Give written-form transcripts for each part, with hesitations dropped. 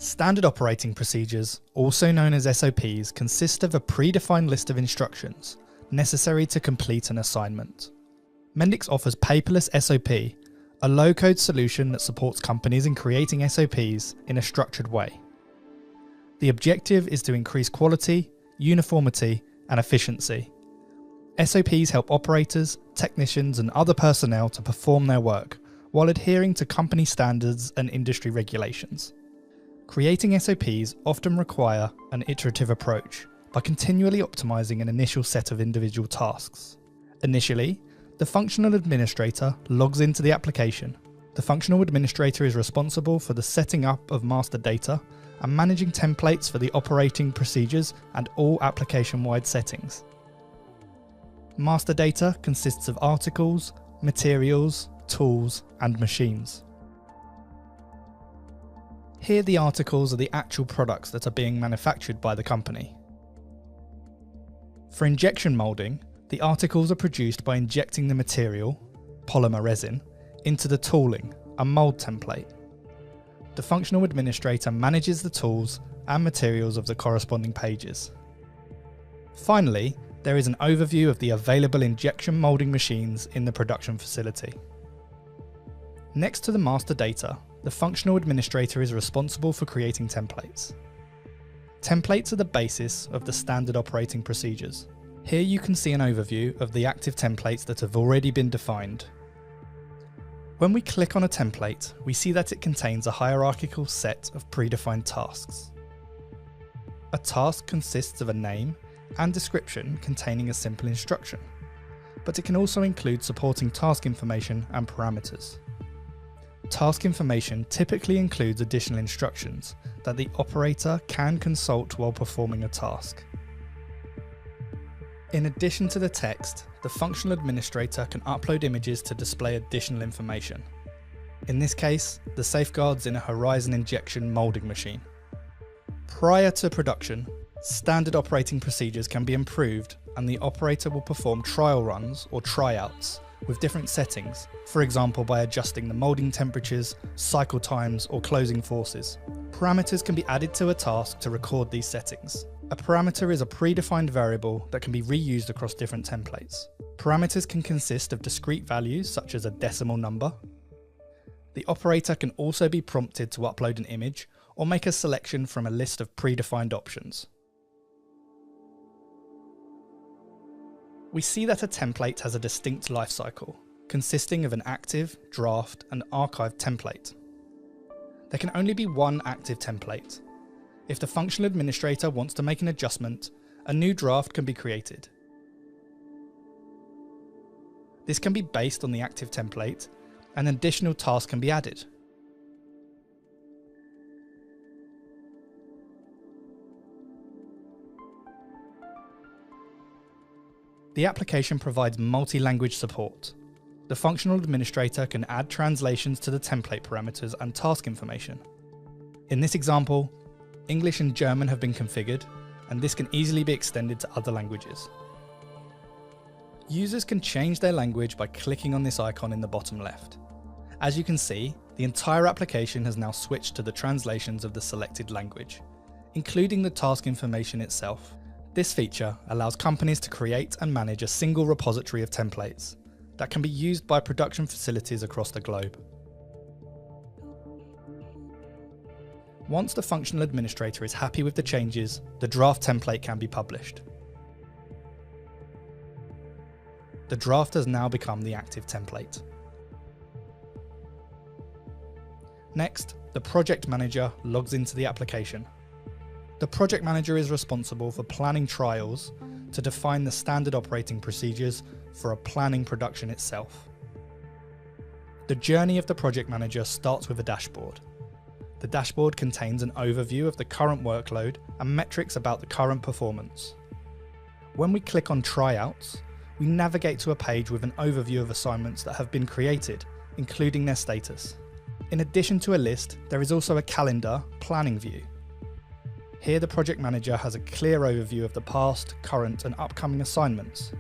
Standard operating procedures, also known as SOPs, consist of a predefined list of instructions necessary to complete an assignment. Mendix offers Paperless SOP, a low-code solution that supports companies in creating SOPs in a structured way. The objective is to increase quality, uniformity, and efficiency. SOPs help operators, technicians, and other personnel to perform their work while adhering to company standards and industry regulations. Creating SOPs often require an iterative approach by continually optimizing an initial set of individual tasks. Initially, the functional administrator logs into the application. The functional administrator is responsible for the setting up of master data and managing templates for the operating procedures and all application-wide settings. Master data consists of articles, materials, tools, and machines. Here the articles are the actual products that are being manufactured by the company. For injection moulding, the articles are produced by injecting the material, polymer resin, into the tooling, a mould template. The functional administrator manages the tools and materials of the corresponding pages. Finally, there is an overview of the available injection moulding machines in the production facility. Next to the master data, the functional administrator is responsible for creating templates. Templates are the basis of the standard operating procedures. Here you can see an overview of the active templates that have already been defined. When we click on a template, we see that it contains a hierarchical set of predefined tasks. A task consists of a name and description containing a simple instruction, but it can also include supporting task information and parameters. Task information typically includes additional instructions that the operator can consult while performing a task. In addition to the text, the functional administrator can upload images to display additional information. In this case, the safeguards in a horizon injection moulding machine. Prior to production, standard operating procedures can be improved and the operator will perform trial runs or tryouts with different settings, for example by adjusting the moulding temperatures, cycle times, or closing forces. Parameters can be added to a task to record these settings. A parameter is a predefined variable that can be reused across different templates. Parameters can consist of discrete values such as a decimal number. The operator can also be prompted to upload an image or make a selection from a list of predefined options. We see that a template has a distinct lifecycle, consisting of an active, draft, and archived template. There can only be one active template. If the functional administrator wants to make an adjustment, a new draft can be created. This can be based on the active template, and an additional task can be added. The application provides multi-language support. The functional administrator can add translations to the template parameters and task information. In this example, English and German have been configured, and this can easily be extended to other languages. Users can change their language by clicking on this icon in the bottom left. As you can see, the entire application has now switched to the translations of the selected language, including the task information itself. This feature allows companies to create and manage a single repository of templates that can be used by production facilities across the globe. Once the functional administrator is happy with the changes, the draft template can be published. The draft has now become the active template. Next, the project manager logs into the application. The project manager is responsible for planning trials to define the standard operating procedures for a planning production itself. The journey of the project manager starts with a dashboard. The dashboard contains an overview of the current workload and metrics about the current performance. When we click on tryouts, we navigate to a page with an overview of assignments that have been created, including their status. In addition to a list, there is also a calendar planning view. Here the project manager has a clear overview of the past, current, and upcoming assignments.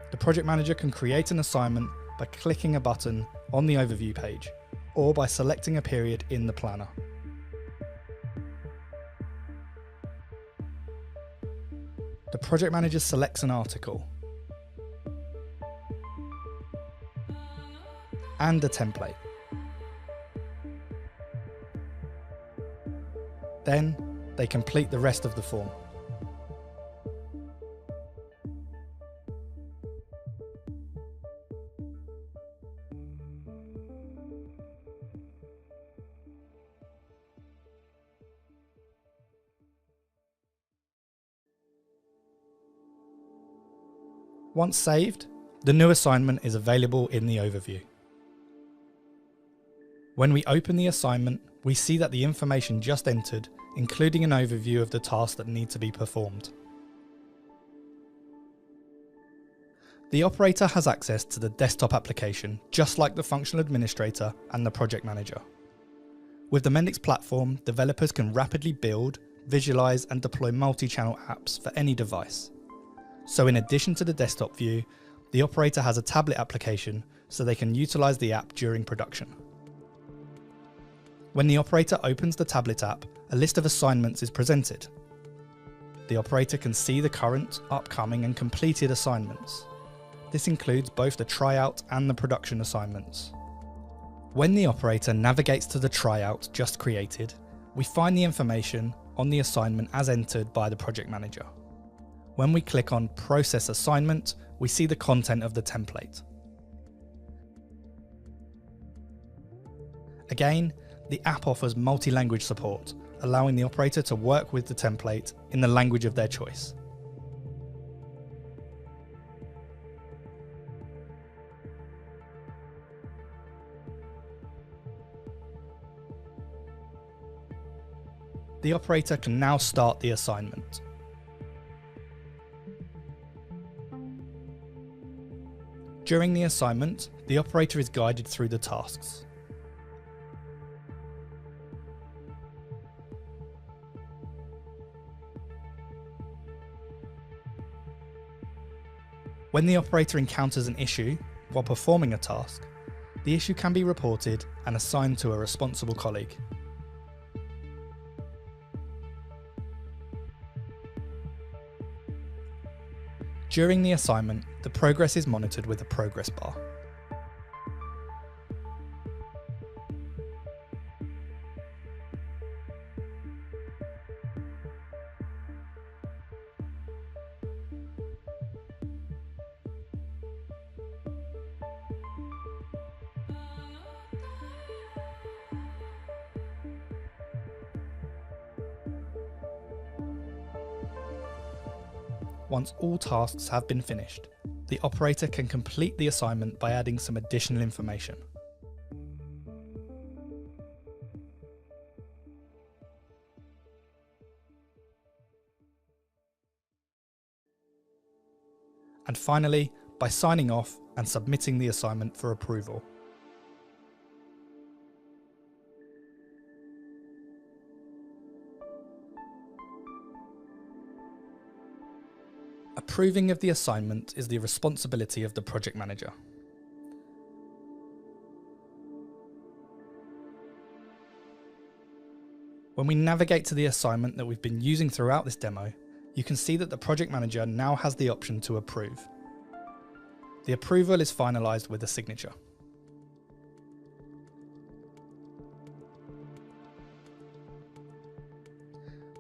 The project manager can create an assignment by clicking a button on the overview page, or by selecting a period in the planner. The project manager selects an article and a template. Then they complete the rest of the form. Once saved, the new assignment is available in the overview. When we open the assignment, we see that the information just entered, including an overview of the tasks that need to be performed. The operator has access to the desktop application, just like the functional administrator and the project manager. With the Mendix platform, developers can rapidly build, visualize, and deploy multi-channel apps for any device. So in addition to the desktop view, the operator has a tablet application so they can utilize the app during production. When the operator opens the tablet app, a list of assignments is presented. The operator can see the current, upcoming, and completed assignments. This includes both the tryout and the production assignments. When the operator navigates to the tryout just created, we find the information on the assignment as entered by the project manager. When we click on Process Assignment, we see the content of the template. Again, the app offers multi-language support, allowing the operator to work with the template in the language of their choice. The operator can now start the assignment. During the assignment, the operator is guided through the tasks. When the operator encounters an issue while performing a task, the issue can be reported and assigned to a responsible colleague. During the assignment, the progress is monitored with a progress bar. Once all tasks have been finished, the operator can complete the assignment by adding some additional information. And finally, by signing off and submitting the assignment for approval. Approving of the assignment is the responsibility of the project manager. When we navigate to the assignment that we've been using throughout this demo, you can see that the project manager now has the option to approve. The approval is finalised with a signature.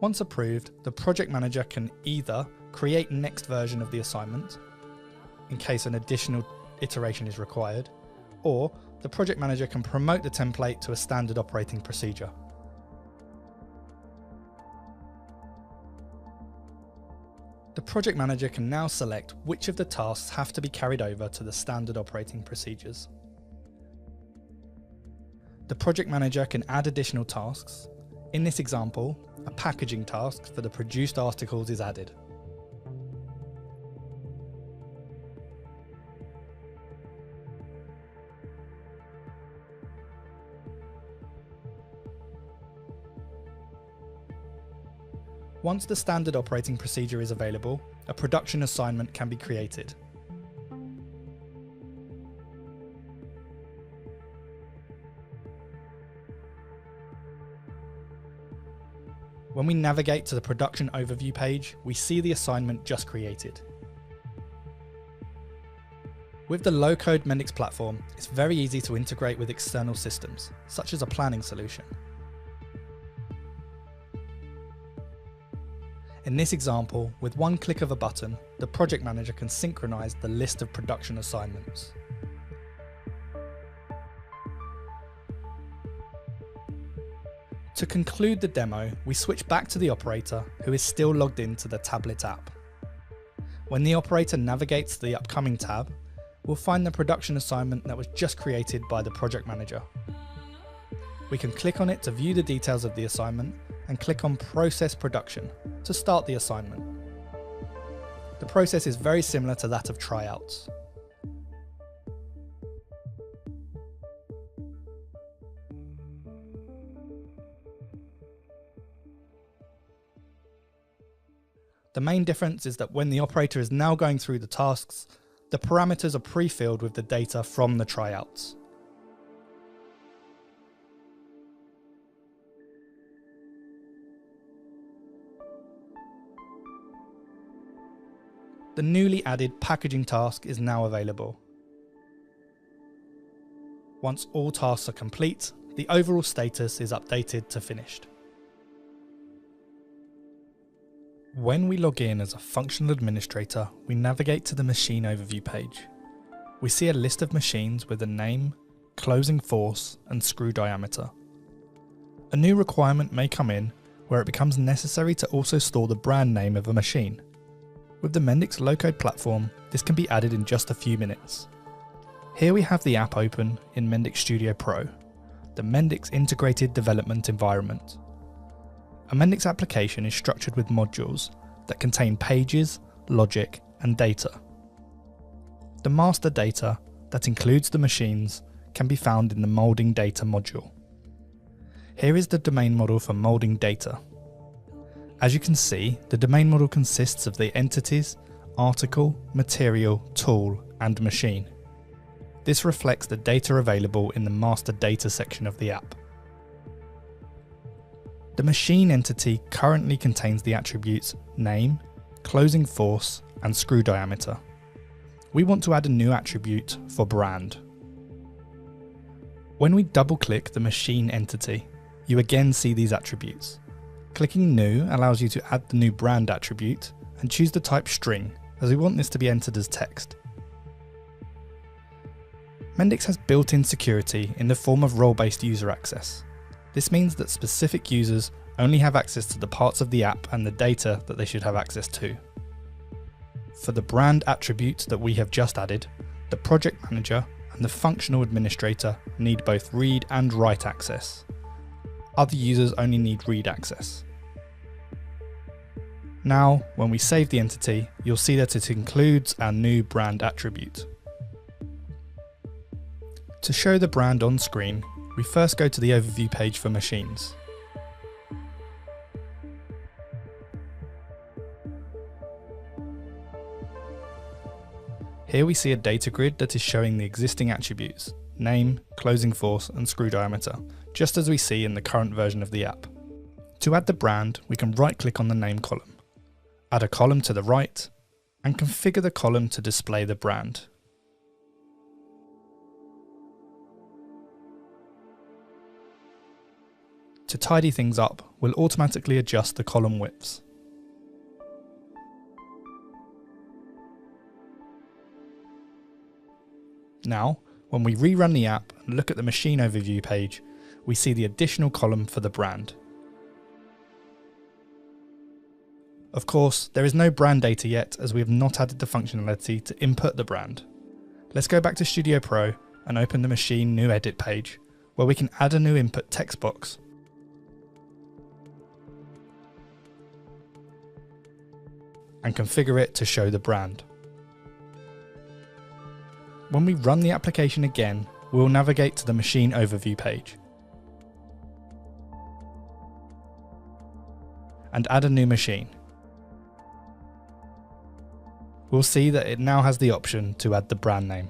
Once approved, the project manager can either create next version of the assignment, in case an additional iteration is required, or the project manager can promote the template to a standard operating procedure. The project manager can now select which of the tasks have to be carried over to the standard operating procedures. The project manager can add additional tasks. In this example, a packaging task for the produced articles is added. Once the standard operating procedure is available, a production assignment can be created. When we navigate to the production overview page, we see the assignment just created. With the low-code Mendix platform, it's very easy to integrate with external systems, such as a planning solution. In this example, with one click of a button, the project manager can synchronize the list of production assignments. To conclude the demo, we switch back to the operator, who is still logged into the tablet app. When the operator navigates to the upcoming tab, we'll find the production assignment that was just created by the project manager. We can click on it to view the details of the assignment and click on Process Production to start the assignment. The process is very similar to that of tryouts. The main difference is that when the operator is now going through the tasks, the parameters are pre-filled with the data from the tryouts. The newly added packaging task is now available. Once all tasks are complete, the overall status is updated to finished. When we log in as a functional administrator, we navigate to the machine overview page. We see a list of machines with a name, closing force, and screw diameter. A new requirement may come in where it becomes necessary to also store the brand name of a machine. With the Mendix low-code platform, this can be added in just a few minutes. Here we have the app open in Mendix Studio Pro, the Mendix integrated development environment. A Mendix application is structured with modules that contain pages, logic, and data. The master data, that includes the machines, can be found in the molding data module. Here is the domain model for molding data. As you can see, the domain model consists of the entities, article, material, tool, and machine. This reflects the data available in the master data section of the app. The machine entity currently contains the attributes name, closing force, and screw diameter. We want to add a new attribute for brand. When we double-click the machine entity, you again see these attributes. Clicking New allows you to add the new brand attribute and choose the type string, as we want this to be entered as text. Mendix has built-in security in the form of role-based user access. This means that specific users only have access to the parts of the app and the data that they should have access to. For the brand attribute that we have just added, the project manager and the functional administrator need both read and write access. Other users only need read access. Now, when we save the entity, you'll see that it includes our new brand attribute. To show the brand on screen, we first go to the overview page for machines. Here we see a data grid that is showing the existing attributes, name, closing force, and screw diameter, just as we see in the current version of the app. To add the brand, we can right-click on the name column, add a column to the right, and configure the column to display the brand. To tidy things up, we'll automatically adjust the column widths. Now, when we rerun the app and look at the machine overview page, we see the additional column for the brand. Of course, there is no brand data yet as we have not added the functionality to input the brand. Let's go back to Studio Pro and open the machine new edit page, where we can add a new input text box. And configure it to show the brand. When we run the application again, we'll navigate to the machine overview page and add a new machine. We'll see that it now has the option to add the brand name.